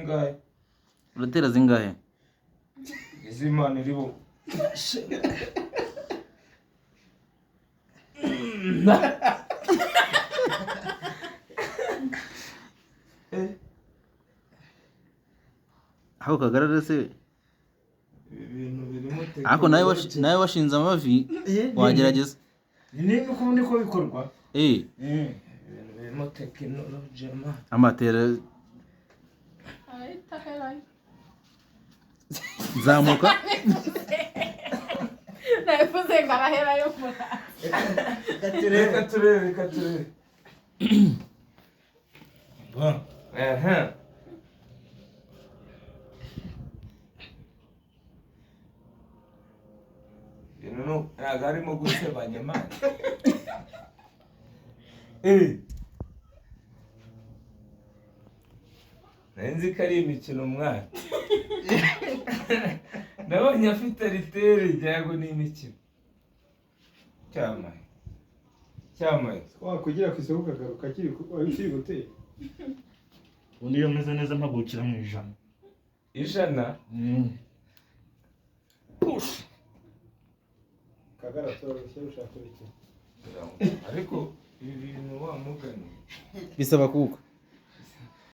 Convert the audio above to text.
Ngahe. uratera zingahe? Izimana iribo. Aho kagarara se Ibintu birimo ako nawe washinze amavi wagerageza niko bikorwa. ibintu birimo tekinoloji ma. amatera zamuka navuze ngo arahera yo mura. Reka turebe. Bon. Ntabwo arimo gusebanya mani. Nzi ko ari imikino mwana. Nabonye afite ritere ryago ni imikino. Cyamaye. Kugira ku isoko kagaruka kiri gutera. Undi iyo meze neza mpagukira mu ijana. Ijana? Push. Kagara cyoroshye ushaka iki? Ariko ibi bintu wa mugani bisaba kuka